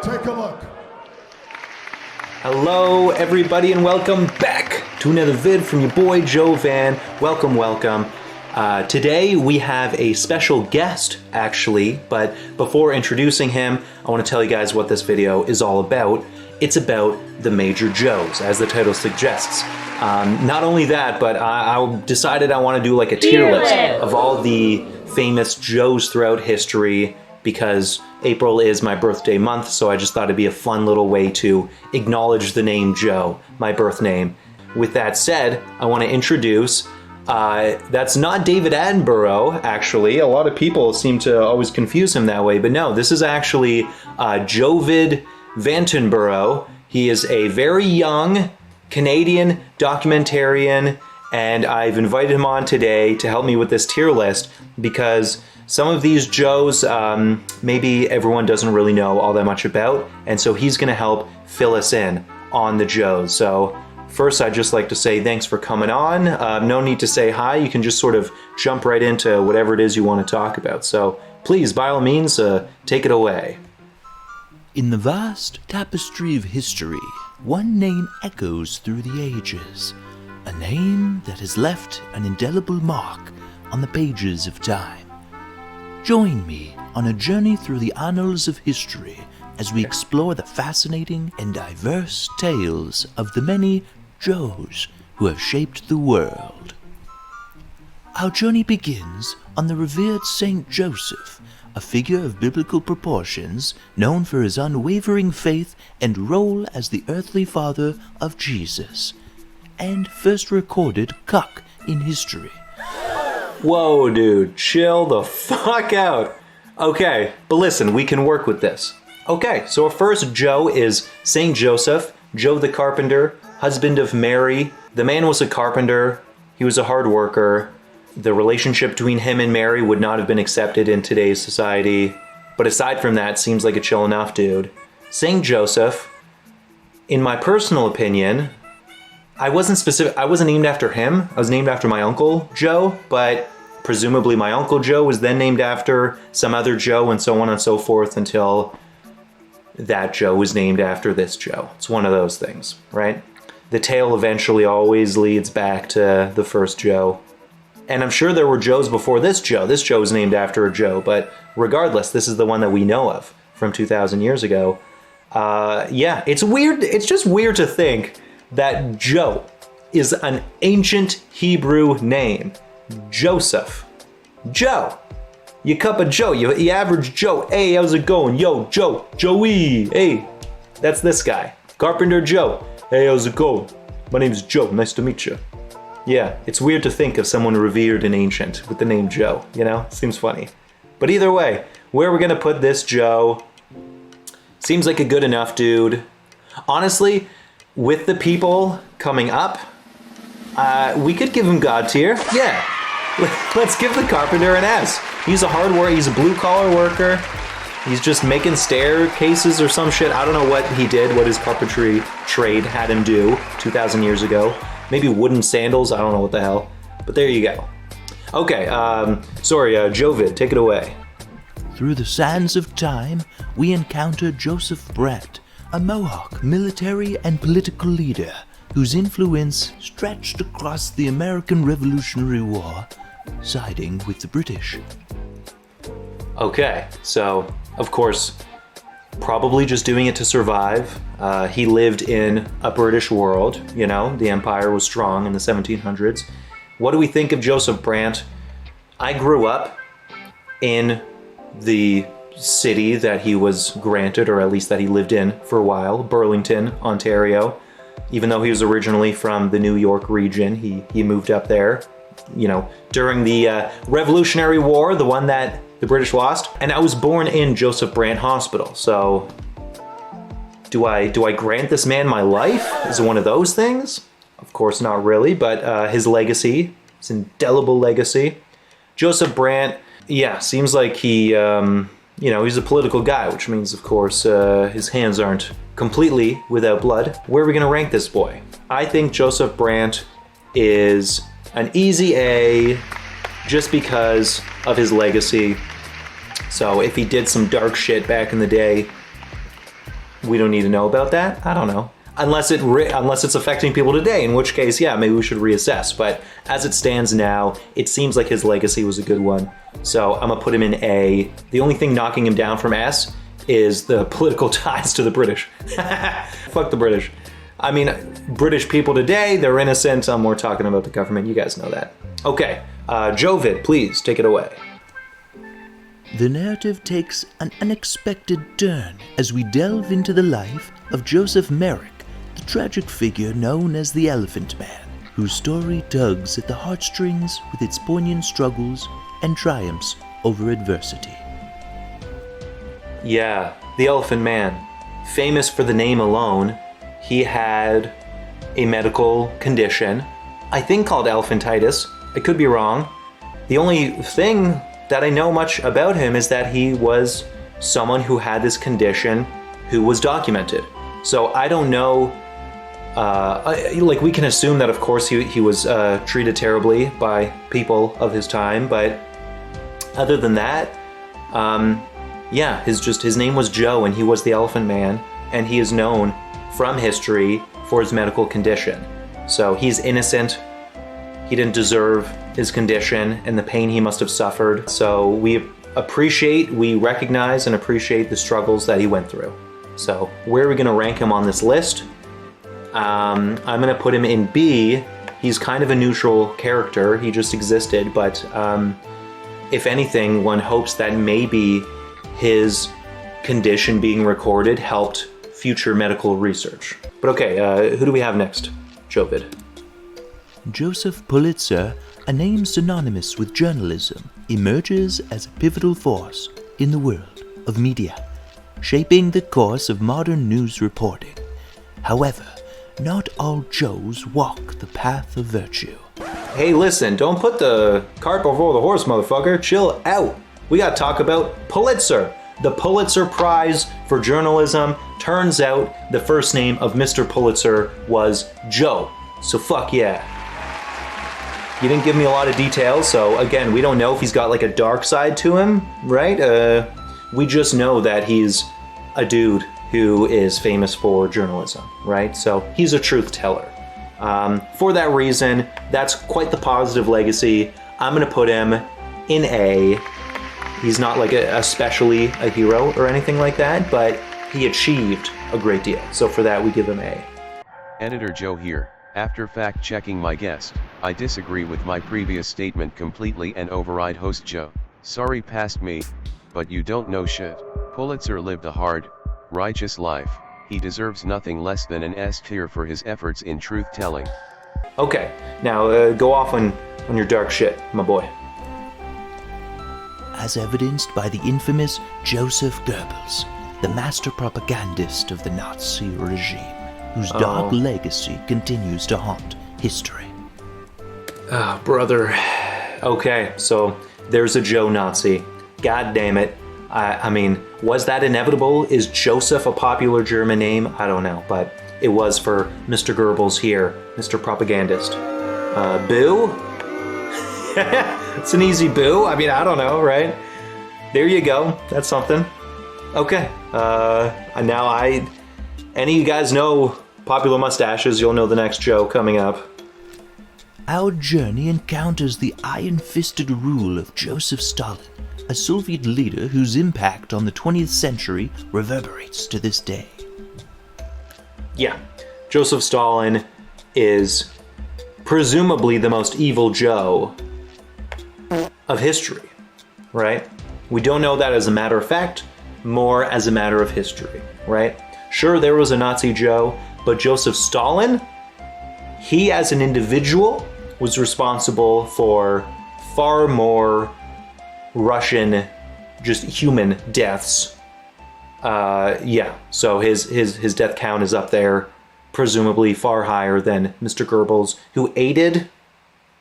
Take a look. Hello, everybody, and welcome back to another vid from your boy, Joe Van. Welcome. Today, we have a special guest, actually, but before introducing him, I want to tell you guys what this video is all about. It's about the Major Joes, as the title suggests. Not only that, but I decided I want to do like a tier list of all the famous Joes throughout history, because April is my birthday month, so I just thought it'd be a fun little way to acknowledge the name Joe, my birth name. With that said, I want to introduce, that's not David Attenborough, actually. A lot of people seem to always confuse him that way, but no, this is actually Jovid Vantenborough. He is a very young Canadian documentarian, and I've invited him on today to help me with this tier list because some of these Joes, maybe everyone doesn't really know all that much about, and so he's going to help fill us in on the Joes. So first, I'd just like to say thanks for coming on. No need to say hi. You can just sort of jump right into whatever it is you want to talk about. So please, by all means, take it away. In the vast tapestry of history, one name echoes through the ages, a name that has left an indelible mark on the pages of time. Join me on a journey through the annals of history as we explore the fascinating and diverse tales of the many Joes who have shaped the world. Our journey begins on the revered St.Joseph, a figure of biblical proportions known for his unwavering faith and role as the earthly father of Jesus, and first recorded cuck in history. Whoa, dude, chill the fuck out. Okay, but listen, we can work with this. Okay, so our first Joe is St. Joseph, Joe the carpenter, husband of Mary. The man was a carpenter, he was a hard worker. The relationship between him and Mary would not have been accepted in today's society. But aside from that, seems like a chill enough dude. St. Joseph, in my personal opinion, I wasn't named after him. I was named after my uncle Joe, but presumably my uncle Joe was then named after some other Joe, and so on and so forth until that Joe was named after this Joe. It's one of those things, right? The tale eventually always leads back to the first Joe. And I'm sure there were Joes before this Joe. This Joe was named after a Joe, but regardless, this is the one that we know of from 2,000 years ago. Yeah, it's weird. It's just weird to think that Joe is an ancient Hebrew name. Joseph. Joe. You cup of Joe. You average Joe. Hey, how's it going? Yo, Joe. Joey. Hey, that's this guy. Carpenter Joe. Hey, how's it going? My name's Joe. Nice to meet you. Yeah, it's weird to think of someone revered and ancient with the name Joe, you know? Seems funny. But either way, where we're gonna put this Joe seems like a good enough dude. Honestly, with the people coming up, we could give him God tier. Yeah, let's give the carpenter an S. He's a hard worker, he's a blue collar worker. He's just making staircases or some shit. I don't know what he did, what his carpentry trade had him do 2,000 years ago. Maybe wooden sandals, I don't know what the hell. But there you go. Okay, sorry, Jovid, take it away. Through the sands of time, we encounter Joseph Brant, a Mohawk military and political leader whose influence stretched across the American Revolutionary War, siding with the British. Okay, so, of course, probably just doing it to survive. He lived in a British world, you know, the empire was strong in the 1700s. What do we think of Joseph Brant? I grew up in the city that he was granted, or at least that he lived in for a while, Burlington, Ontario. Even though he was originally from the New York region, he moved up there, you know, during the Revolutionary War, the one that the British lost. And I was born in Joseph Brant Hospital, so do I grant this man my life? Is it one of those things? Of course not really, but his legacy, his indelible legacy. Joseph Brant, yeah, seems like he, you know, he's a political guy, which means, of course, his hands aren't completely without blood. Where are we gonna rank this boy? I think Joseph Brant is an easy A just because of his legacy. So if he did some dark shit back in the day, we don't need to know about that. I don't know. Unless it's affecting people today, in which case, yeah, maybe we should reassess. But as it stands now, it seems like his legacy was a good one. So I'm gonna put him in A. The only thing knocking him down from S is the political ties to the British. Fuck the British. I mean, British people today, they're innocent. We're talking about the government. You guys know that. Okay, Jovid, please take it away. The narrative takes an unexpected turn as we delve into the life of Joseph Merrick, the tragic figure known as the Elephant Man, whose story tugs at the heartstrings with its poignant struggles and triumphs over adversity. Yeah, the Elephant Man. Famous for the name alone, he had a medical condition, I think called elephantitis. I could be wrong. The only thing that I know much about him is that he was someone who had this condition who was documented. So I don't know, like we can assume that of course he was treated terribly by people of his time, but other than that, yeah, his name was Joe and he was the Elephant Man, and he is known from history for his medical condition. So he's innocent. He didn't deserve his condition and the pain he must have suffered. So we recognize and appreciate the struggles that he went through. So where are we gonna rank him on this list? I'm gonna put him in B. He's kind of a neutral character. He just existed, but if anything, one hopes that maybe his condition being recorded helped future medical research. But okay, who do we have next? Jovid. Joseph Pulitzer, a name synonymous with journalism, emerges as a pivotal force in the world of media, shaping the course of modern news reporting. However, not all Joes walk the path of virtue. Hey, listen, don't put the cart before the horse, motherfucker. Chill out. We gotta talk about Pulitzer. The Pulitzer Prize for Journalism. Turns out the first name of Mr. Pulitzer was Joe. So fuck yeah. You didn't give me a lot of details, so again, we don't know if he's got like a dark side to him, right? We just know that he's a dude who is famous for journalism, right? So he's a truth teller. For that reason, that's quite the positive legacy. I'm gonna put him in A. He's not like especially a hero or anything like that, but he achieved a great deal. So for that, we give him A. Editor Joe here. After fact-checking my guest, I disagree with my previous statement completely and override host Joe. Sorry past me, but you don't know shit. Pulitzer lived a hard, righteous life. He deserves nothing less than an S tier for his efforts in truth-telling. Okay, now go off on your dark shit, my boy. As evidenced by the infamous Joseph Goebbels, the master propagandist of the Nazi regime, whose dark legacy continues to haunt history. Ah, brother. Okay, so there's a Joe Nazi. God damn it. I mean, was that inevitable? Is Joseph a popular German name? I don't know, but it was for Mr. Goebbels here, Mr. Propagandist. Boo? It's an easy boo. I mean, I don't know, right? There you go. That's something. Okay. Now any of you guys know Popular Mustaches, you'll know the next Joe coming up. Our journey encounters the iron-fisted rule of Joseph Stalin, a Soviet leader whose impact on the 20th century reverberates to this day. Yeah, Joseph Stalin is presumably the most evil Joe of history, right? We don't know that as a matter of fact, more as a matter of history, right? Sure, there was a Nazi Joe, but Joseph Stalin, he as an individual was responsible for far more Russian, just human deaths. Yeah, so his death count is up there, presumably far higher than Mr. Goebbels, who aided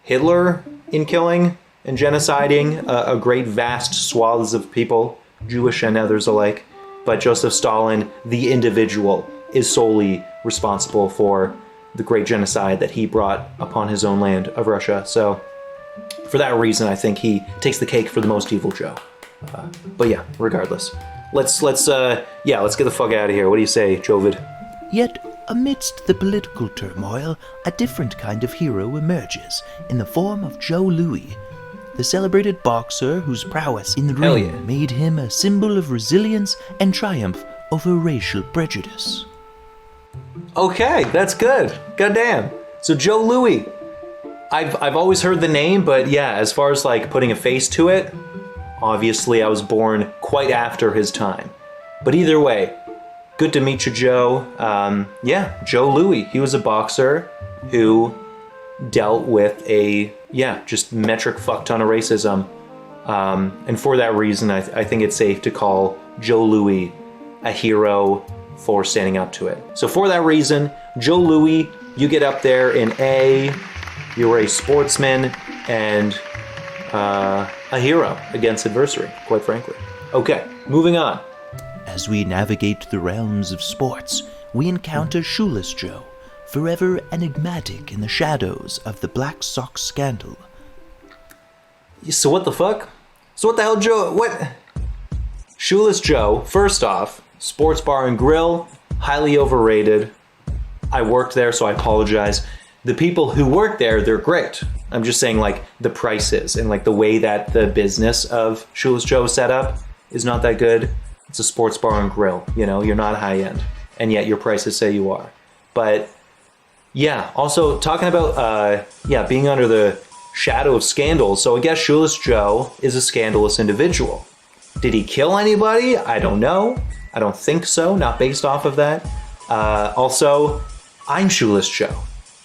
Hitler in killing and genociding a great vast swaths of people, Jewish and others alike. But Joseph Stalin, the individual, is solely responsible for the great genocide that he brought upon his own land of Russia. So for that reason, I think he takes the cake for the most evil Joe. But yeah, regardless. let's get the fuck out of here. What do you say, Jovid? Yet, amidst the political turmoil, a different kind of hero emerges in the form of Joe Louis, the celebrated boxer whose prowess in the ring made him a symbol of resilience and triumph over racial prejudice. Okay, that's good. Goddamn. So Joe Louis. I've always heard the name, but yeah, as far as like putting a face to it, obviously I was born quite after his time. But either way, good to meet you, Joe. Joe Louis. He was a boxer who dealt with just metric fuck ton of racism. And for that reason, I think it's safe to call Joe Louis a hero for standing up to it. So for that reason, Joe Louis, you get up there in A, you're a sportsman and a hero against adversity, quite frankly. Okay, moving on. As we navigate the realms of sports, we encounter Shoeless Joe, forever enigmatic in the shadows of the Black Sox scandal. So what the fuck? So what the hell, Joe? What? Shoeless Joe, first off, sports bar and grill, highly overrated. I worked there, so I apologize. The people who work there, they're great. I'm just saying, like, the prices and, like, the way that the business of Shoeless Joe is set up is not that good. It's a sports bar and grill, you know? You're not high-end, and yet your prices say you are. But, yeah, also, talking about, being under the shadow of scandals, so I guess Shoeless Joe is a scandalous individual. Did he kill anybody? I don't know. I don't think so, not based off of that. Also, I'm Shoeless Joe.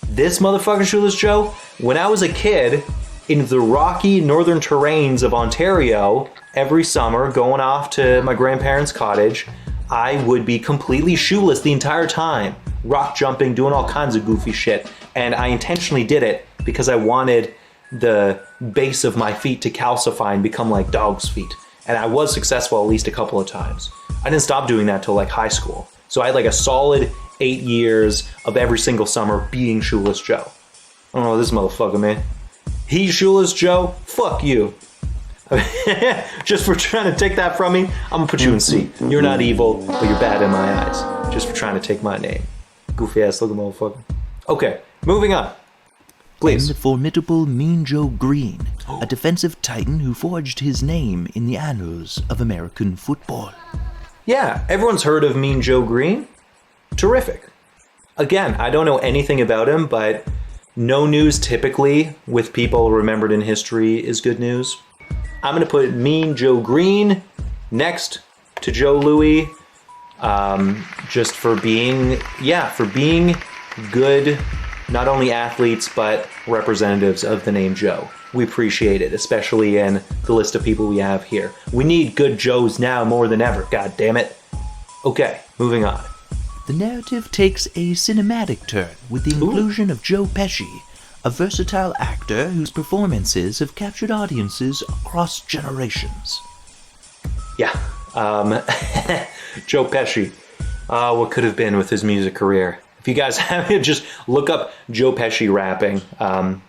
This motherfucker Shoeless Joe, when I was a kid in the rocky northern terrains of Ontario, every summer going off to my grandparents' cottage, I would be completely shoeless the entire time, rock jumping, doing all kinds of goofy shit. And I intentionally did it because I wanted the base of my feet to calcify and become like dog's feet. And I was successful at least a couple of times. I didn't stop doing that till like high school. So I had like a solid 8 years of every single summer being Shoeless Joe. I don't know this motherfucker, man. He's Shoeless Joe? Fuck you. Just for trying to take that from me, I'm gonna put you in C. You're not evil, but you're bad in my eyes. Just for trying to take my name. Goofy ass looking motherfucker. Okay, moving on. Please. And the formidable Mean Joe Greene, a defensive titan who forged his name in the annals of American football. Yeah, everyone's heard of Mean Joe Greene. Terrific. Again, I don't know anything about him, but no news typically with people remembered in history is good news. I'm going to put Mean Joe Greene next to Joe Louis, just for being good, not only athletes, but representatives of the name Joe. We appreciate it, especially in the list of people we have here. We need good Joes now more than ever, god damn it. Okay, moving on. The narrative takes a cinematic turn with the inclusion of Joe Pesci, a versatile actor whose performances have captured audiences across generations. Yeah, Joe Pesci. What could have been with his music career? If you guys haven't, just look up Joe Pesci rapping. I'm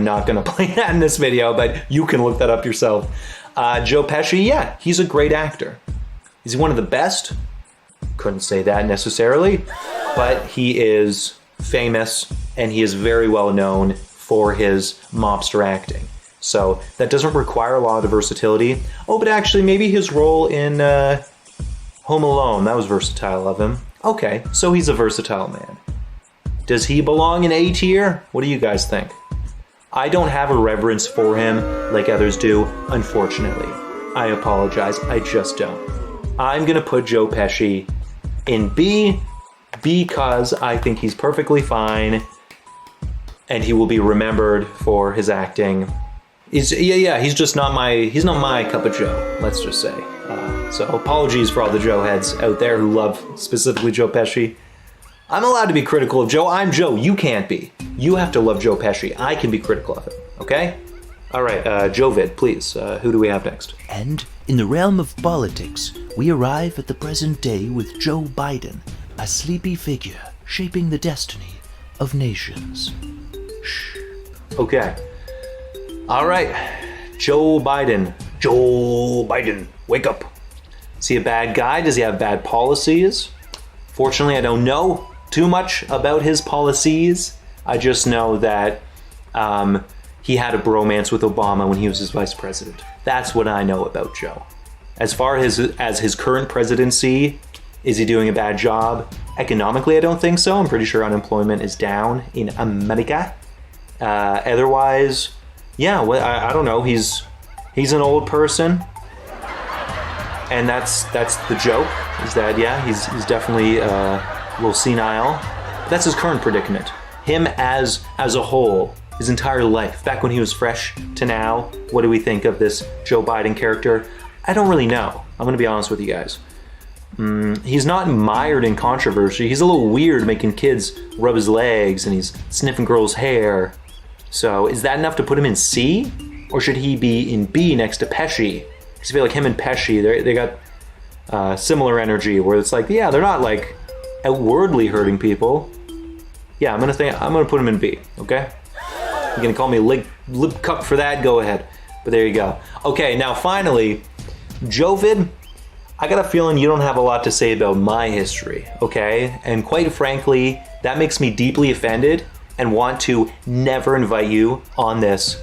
not going to play that in this video, but you can look that up yourself. Joe Pesci, yeah, he's a great actor. Is he one of the best? Couldn't say that necessarily, but he is famous and he is very well known for his mobster acting. So that doesn't require a lot of versatility. Oh, but actually maybe his role in Home Alone, that was versatile of him. Okay, so he's a versatile man. Does he belong in A tier? What do you guys think? I don't have a reverence for him like others do, unfortunately. I apologize, I just don't. I'm gonna put Joe Pesci in B because I think he's perfectly fine and he will be remembered for his acting. He's just not my cup of Joe, let's just say. So apologies for all the Joe heads out there who love specifically Joe Pesci. I'm allowed to be critical of Joe. I'm Joe. You can't be. You have to love Joe Pesci. I can be critical of him. Okay? All right, Jovid, please. Who do we have next? And in the realm of politics, we arrive at the present day with Joe Biden, a sleepy figure shaping the destiny of nations. Shh. Okay. All right. Joe Biden. Joe Biden. Wake up. Is he a bad guy? Does he have bad policies? Fortunately, I don't know too much about his policies. I just know that he had a bromance with Obama when he was his vice president. That's what I know about Joe. As far as his current presidency, is he doing a bad job? Economically, I don't think so. I'm pretty sure unemployment is down in America. Otherwise, yeah, I don't know. He's an old person, and that's the joke. Is that he's definitely a little senile. That's his current predicament. Him as a whole, his entire life, back when he was fresh to now. What do we think of this Joe Biden character? I don't really know. I'm gonna be honest with you guys. He's not mired in controversy. He's a little weird making kids rub his legs and he's sniffing girls' hair. So is that enough to put him in C? Or should he be in B next to Pesci? Because I feel like him and Pesci, they got similar energy where it's like, yeah, they're not like outwardly hurting people. Yeah, I'm gonna put him in B, okay? You're gonna call me lip cup for that? Go ahead. But there you go. Okay, now finally, Jovid, I got a feeling you don't have a lot to say about my history, okay? And quite frankly, that makes me deeply offended and want to never invite you on this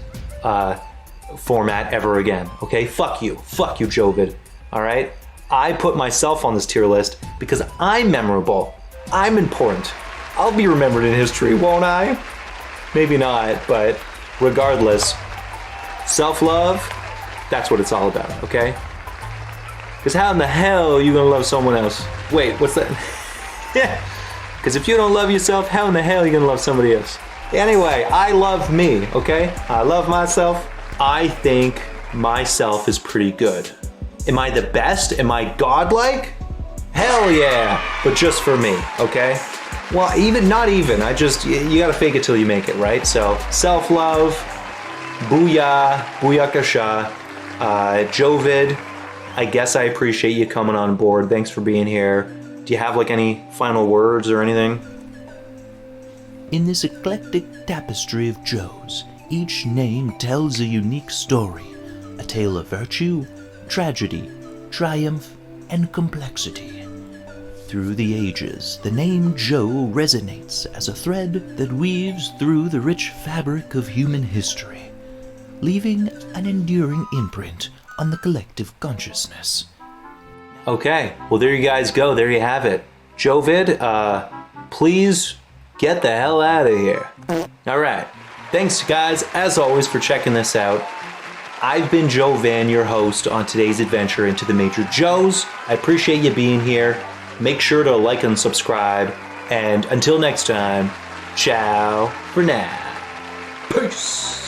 format ever again, okay? Fuck you, Jovid, all right? I put myself on this tier list because I'm memorable. I'm important. I'll be remembered in history, won't I? Maybe not, but regardless, self-love, that's what it's all about, okay? Because how in the hell are you gonna love someone else? Wait, what's that? Yeah. Because if you don't love yourself, how in the hell are you gonna love somebody else? Anyway, I love me, okay? I love myself. I think myself is pretty good. Am I the best? Am I godlike? Hell yeah, but just for me, okay? Well, not even. You gotta fake it till you make it, right? So, self-love, booyah, booyakasha, Jovid, I guess I appreciate you coming on board. Thanks for being here. Do you have like any final words or anything? In this eclectic tapestry of Joes, each name tells a unique story, a tale of virtue, tragedy, triumph, and complexity. Through the ages, the name Joe resonates as a thread that weaves through the rich fabric of human history, leaving an enduring imprint on the collective consciousness. Okay, well there you guys go. There you have it. Jovid, please get the hell out of here. All right. Thanks, guys, as always, for checking this out. I've been Joe Van, your host on today's adventure into the Major Joes. I appreciate you being here. Make sure to like and subscribe. And until next time, ciao for now. Peace.